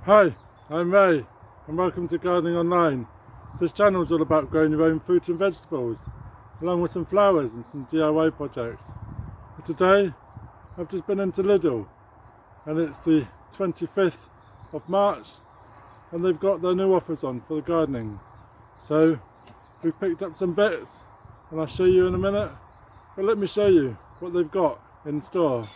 Hi, I'm Ray and welcome to Gardening Online. This channel is all about growing your own fruit and vegetables, along with some flowers and some DIY projects. But today, I've just been into Lidl and it's the 25th of March and they've got their new offers on for the gardening. So we've picked up some bits and I'll show you in a minute, but let me show you what they've got in store.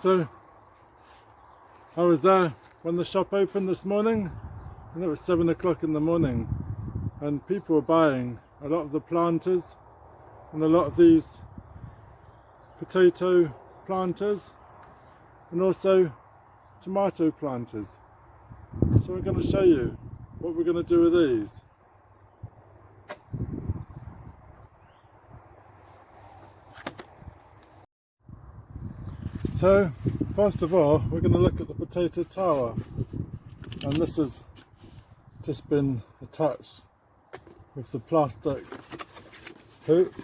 So I was there when the shop opened this morning and it was 7 o'clock in the morning and people were buying a lot of the planters and a lot of these potato planters and also tomato planters. So I'm going to show you what we're going to do with these. So first of all, we're going to look at the potato tower, and this has just been attached with the plastic hoop,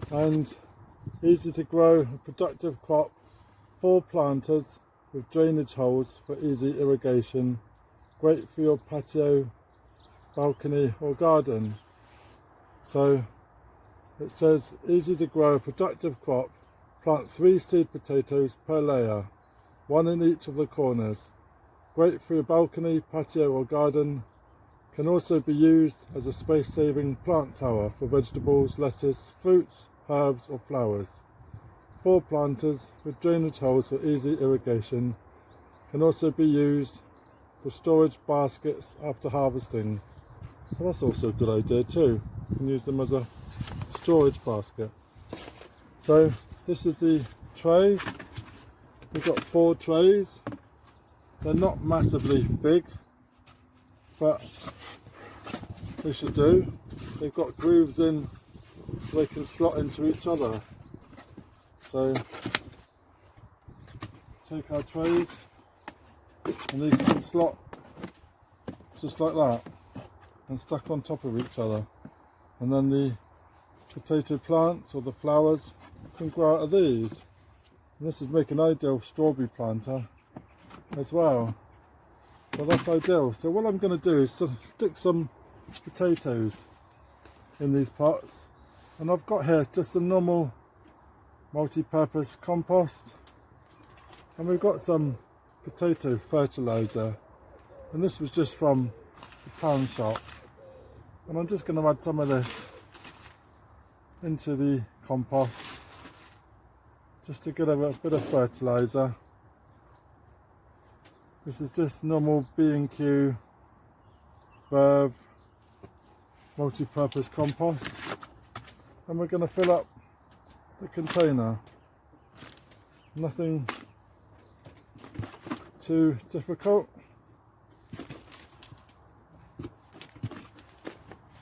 and easy to grow, a productive crop, 4 planters with drainage holes for easy irrigation, great for your patio, balcony or garden. So it says easy to grow, a productive crop. Plant 3 seed potatoes per layer, 1 in each of the corners. Great for your balcony, patio or garden. Can also be used as a space-saving plant tower for vegetables, lettuce, fruits, herbs or flowers. 4 planters with drainage holes for easy irrigation. Can also be used for storage baskets after harvesting. Well, that's also a good idea too. You can use them as a storage basket. So this is the trays. We've got 4 trays. They're not massively big, but they should do. They've got grooves in so they can slot into each other. So take our trays and these can slot just like that and stuck on top of each other. And then the potato plants or the flowers can grow out of these. And this would make an ideal strawberry planter as well. So that's ideal. So what I'm going to do is stick some potatoes in these pots, and I've got here just some normal multi-purpose compost, and we've got some potato fertilizer, and this was just from the pound shop, and I'm just going to add some of this into the compost just to get a bit of fertilizer. This is just normal B&Q Verve multi-purpose compost, and we're going to fill up the container. Nothing too difficult.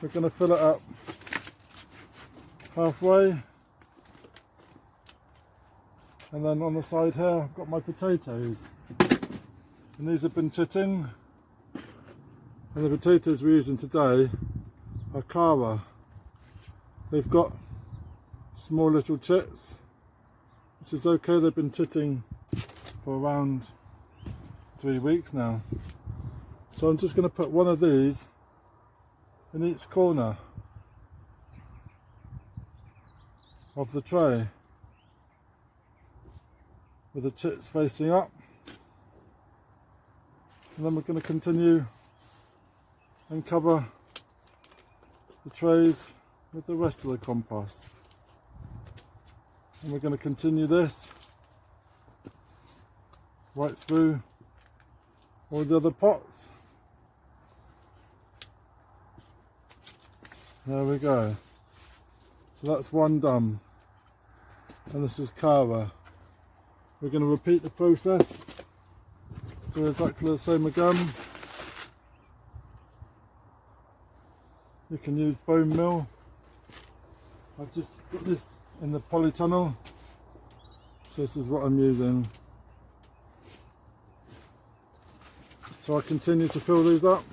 We're going to fill it up halfway, and then on the side here I've got my potatoes, and these have been chitting, and the potatoes we're using today are Cara. They've got small little chits, which is okay. They've been chitting for around 3 weeks now, so I'm just going to put one of these in each corner of the tray with the chits facing up, and then we're going to continue and cover the trays with the rest of the compost, and we're going to continue this right through all the other pots. There we go. So that's one done, and this is Cara. We're going to repeat the process, do exactly the same again. You can use bone meal. I've just got this in the polytunnel, so this is what I'm using. So I continue to fill these up,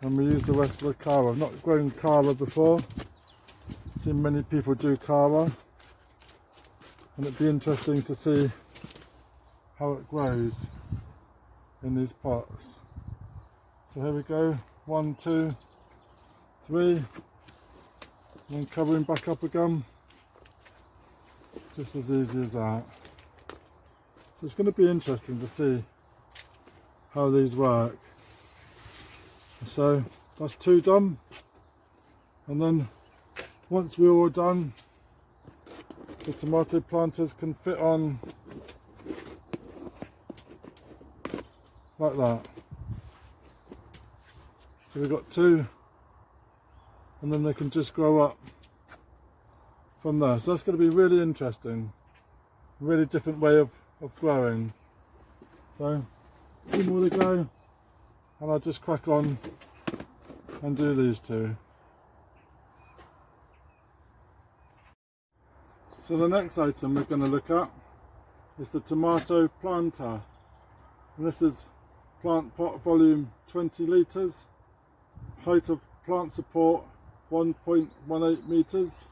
and we use the rest of the Cara. I've not grown Cara before. I've seen many people do Cara, and it'd be interesting to see how it grows in these pots. So here we go, 1, 2, 3, and then covering back up again, just as easy as that. So it's going to be interesting to see how these work. So that's 2 done, and then once we're all done, the tomato planters can fit on like that. So we've got 2, and then they can just grow up from there. So that's going to be really interesting, a really different way of growing. So 2 more to go, and I'll just crack on and do these 2. So the next item we're going to look at is the tomato planter, and this is plant pot volume 20 litres, height of plant support 1.18 metres,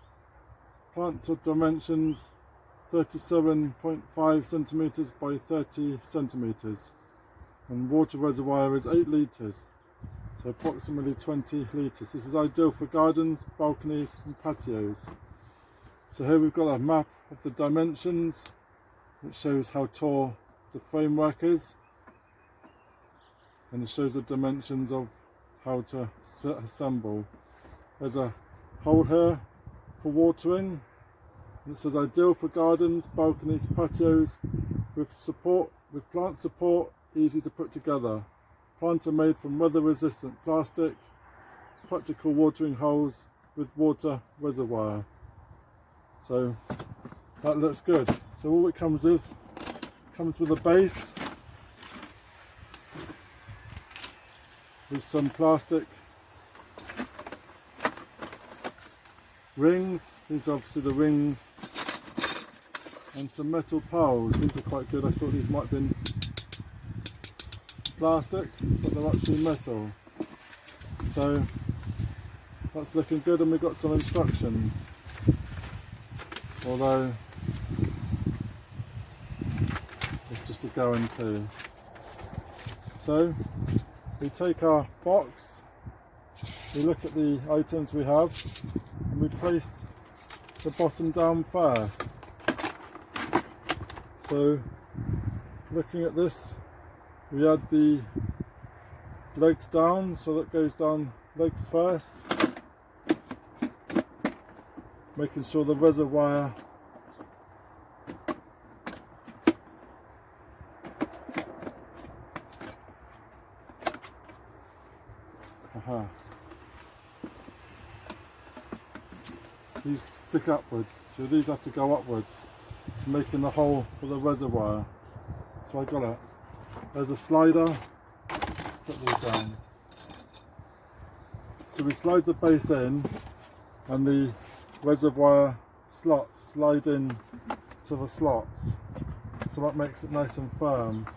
plant dimensions 37.5 centimetres by 30 centimetres, and water reservoir is 8 litres, so approximately 20 litres. This is ideal for gardens, balconies and patios. So here we've got a map of the dimensions, which shows how tall the framework is, and it shows the dimensions of how to assemble. There's a hole here for watering, and it says ideal for gardens, balconies, patios, with plant support, easy to put together. Planter made from weather resistant plastic, practical watering holes with water reservoir. So that looks good. So all it comes with a base with some plastic rings. These are obviously the rings, and some metal poles. These are quite good. I thought these might have been plastic, but they're actually metal. So that's looking good, and we've got some instructions, although it's just a guarantee. So we take our box, we look at the items we have, and we place the bottom down first. So looking at this, we add the legs down, so that goes down legs first, making sure the reservoir these stick upwards, so these have to go upwards to making the hole for the reservoir. So I got it. There's a slider. Let's put these down. So we slide the base in, and the reservoir slots slide in to the slots, so that makes it nice and firm.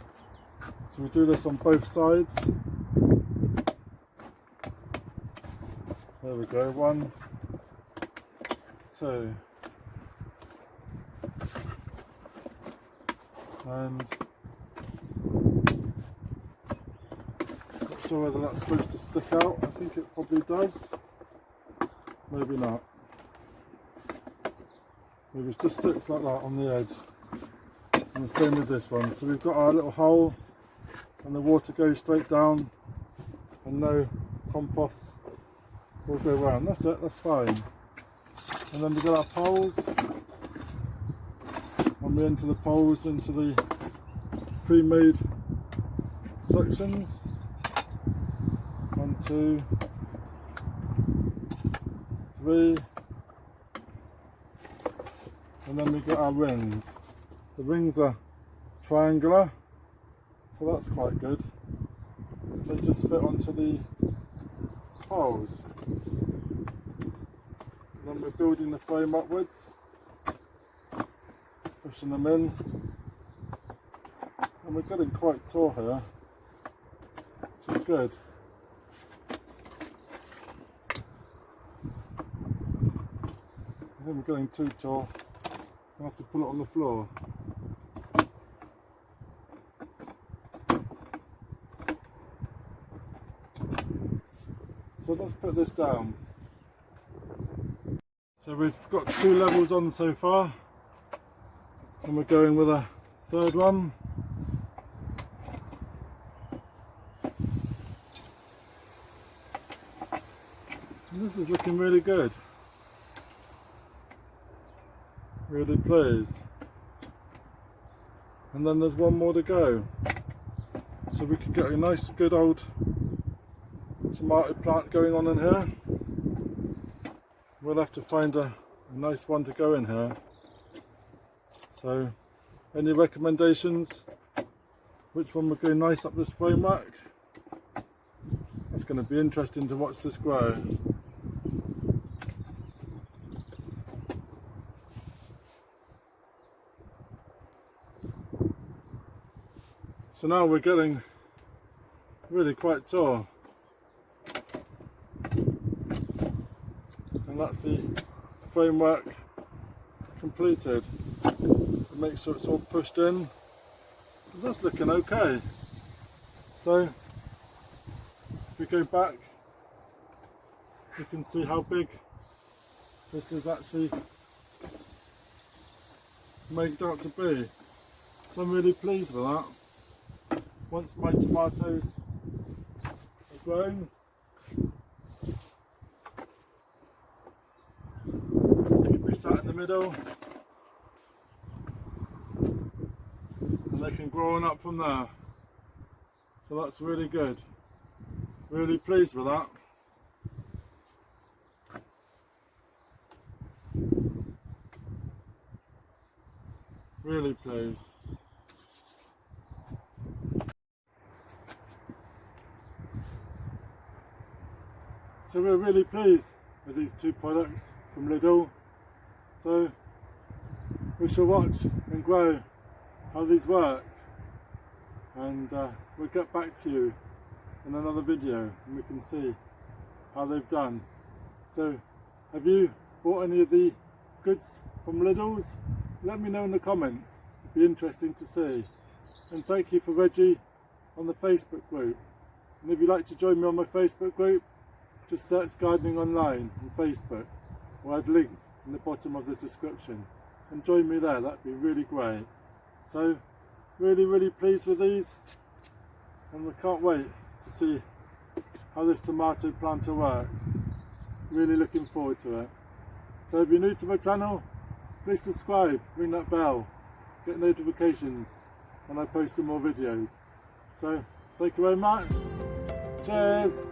So we do this on both sides. There we go, 1, 2, and not sure whether that's supposed to stick out. I think it probably does, maybe not. Maybe it just sits like that on the edge, and the same with this one. So we've got our little hole, and the water goes straight down, and no compost will go around. That's it, that's fine. And then we got our poles, and we enter the poles into the pre-made sections. 1, 2, 3, and then we got our rings. The rings are triangular, so that's quite good. They just fit onto the poles. And then we're building the frame upwards, pushing them in, and we're getting quite tall here, which is good. I think we're getting too tall. I have to pull it on the floor. So let's put this down. So we've got 2 levels on so far, and we're going with a 3rd one. And this is looking really good. Really pleased. And then there's 1 more to go, so we can get a nice good old tomato plant going on in here. We'll have to find a nice one to go in here. So any recommendations which one would go nice up this framework? It's going to be interesting to watch this grow. So now we're getting really quite tall, and that's the framework completed. So make sure it's all pushed in. That's looking okay. So if we go back, you can see how big this is actually made out to be. So I'm really pleased with that. Once my tomatoes are grown, they can be sat in the middle, and they can grow on up from there. So that's really good. Really pleased with that. Really pleased. So we're really pleased with these 2 products from Lidl. So we shall watch and grow how these work, and we'll get back to you in another video and we can see how they've done. So have you bought any of the goods from Lidl's? Let me know in the comments, it'd be interesting to see. And thank you for Reggie on the Facebook group. And if you'd like to join me on my Facebook group, just search Gardening Online on Facebook, or I'd link in the bottom of the description, and join me there. That'd be really great. So really pleased with these, and we can't wait to see how this tomato planter works. Really looking forward to it. So if you're new to my channel, please subscribe, ring that bell, get notifications when I post some more videos. So thank you very much. Cheers.